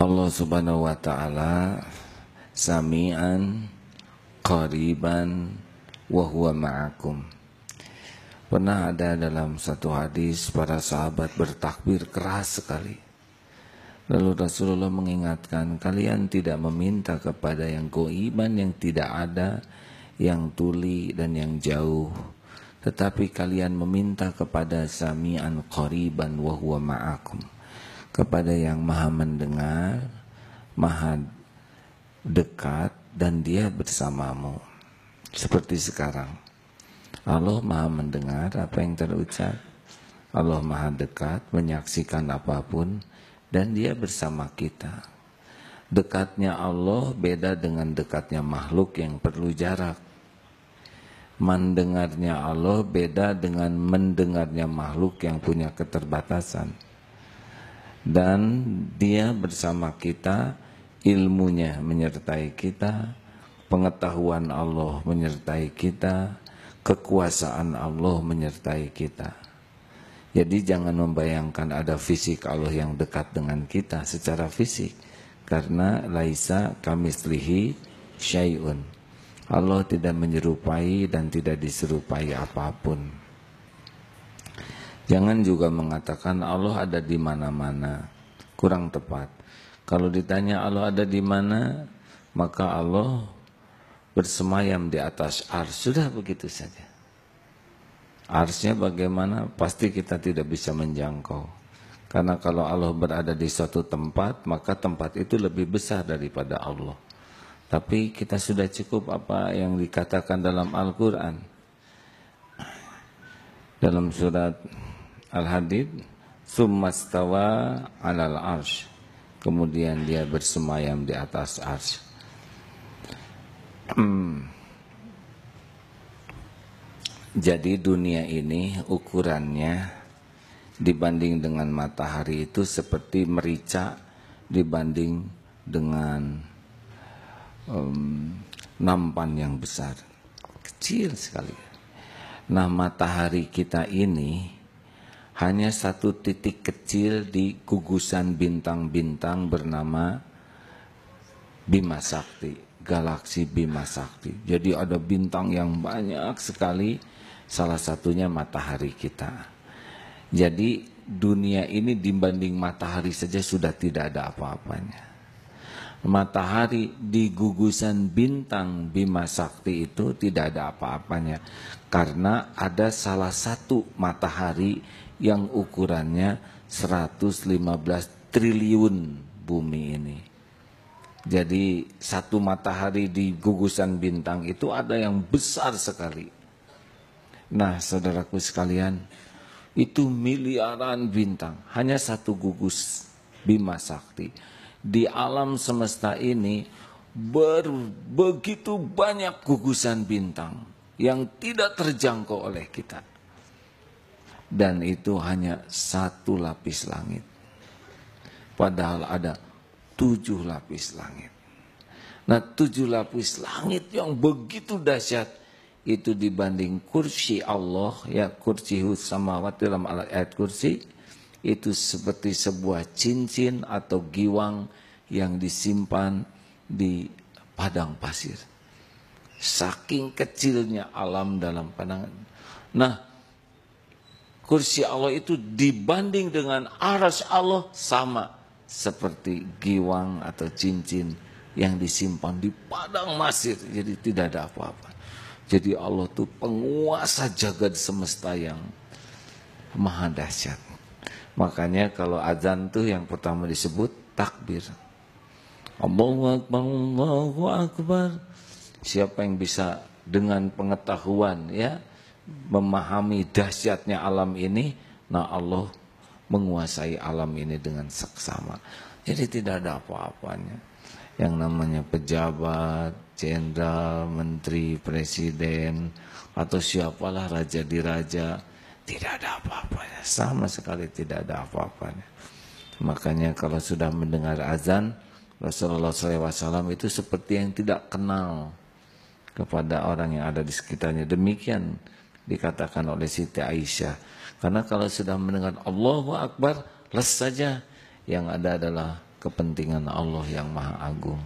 Allah subhanahu wa ta'ala sami'an qariban wa huwa ma'akum. Pernah ada dalam satu hadis para sahabat bertakbir keras sekali. Lalu Rasulullah mengingatkan, kalian tidak meminta kepada yang goiban, yang tidak ada, yang tuli dan yang jauh, tetapi kalian meminta kepada sami'an qariban wa huwa ma'akum, kepada yang maha mendengar, maha dekat, dan dia bersamamu. Seperti sekarang Allah maha mendengar apa yang terucap, Allah maha dekat menyaksikan apapun, dan dia bersama kita. Dekatnya Allah beda dengan dekatnya makhluk yang perlu jarak. Mendengarnya Allah beda dengan mendengarnya makhluk yang punya keterbatasan. Dan dia bersama kita, ilmunya menyertai kita, pengetahuan Allah menyertai kita, kekuasaan Allah menyertai kita. Jadi jangan membayangkan ada fisik Allah yang dekat dengan kita secara fisik, karena laisa kamitslihi syai'un. Allah tidak menyerupai dan tidak diserupai apapun. Jangan juga mengatakan Allah ada di mana-mana, kurang tepat. Kalau ditanya Allah ada di mana, maka Allah bersemayam di atas arsy, sudah begitu saja. Arsy-nya bagaimana? Pasti kita tidak bisa menjangkau. Karena kalau Allah berada di suatu tempat, maka tempat itu lebih besar daripada Allah. Tapi kita sudah cukup apa yang dikatakan dalam Al-Quran. Dalam surat Al-Hadid, summastawa 'alal arsy. Kemudian dia bersemayam di atas arsy. Jadi dunia ini ukurannya dibanding dengan matahari itu seperti merica dibanding dengan nampan yang besar. Kecil sekali. Nah, matahari kita ini hanya satu titik kecil di gugusan bintang-bintang bernama Bima Sakti, galaksi Bima Sakti. Jadi ada bintang yang banyak sekali, salah satunya matahari kita. Jadi dunia ini dibanding matahari saja sudah tidak ada apa-apanya. Matahari di gugusan bintang Bima Sakti itu tidak ada apa-apanya, karena ada salah satu matahari yang ukurannya 115 triliun bumi ini. Jadi satu matahari di gugusan bintang itu ada yang besar sekali. Nah, saudaraku sekalian, itu miliaran bintang, hanya satu gugus Bima Sakti. Di alam semesta ini begitu banyak gugusan bintang yang tidak terjangkau oleh kita. Dan itu hanya satu lapis langit. Padahal ada 7 lapis langit. Nah, 7 lapis langit yang begitu dahsyat itu dibanding kursi Allah, ya, kursihus samawati dalam ayat kursi, itu seperti sebuah cincin atau giwang yang disimpan di padang pasir. Saking kecilnya alam dalam pandangan. Nah, kursi Allah itu dibanding dengan arsy Allah sama seperti giwang atau cincin yang disimpan di padang pasir. Jadi tidak ada apa-apa. Jadi Allah itu penguasa jagat semesta yang maha dahsyat. Makanya kalau azan tuh yang pertama disebut takbir. Allahu Akbar, Allahu Akbar. Siapa yang bisa dengan pengetahuan, ya, memahami dahsyatnya alam ini, nah Allah menguasai alam ini dengan seksama. Jadi tidak ada apa-apanya. Yang namanya pejabat, jenderal, menteri, presiden, atau siapalah raja diraja, tidak ada apa-apanya. Sama sekali tidak ada apa-apanya. Makanya kalau sudah mendengar azan, Rasulullah SAW itu seperti yang tidak kenal kepada orang yang ada di sekitarnya. Demikian dikatakan oleh Siti Aisyah. Karena kalau sudah mendengar Allahu Akbar, les saja. Yang ada adalah kepentingan Allah yang Maha Agung.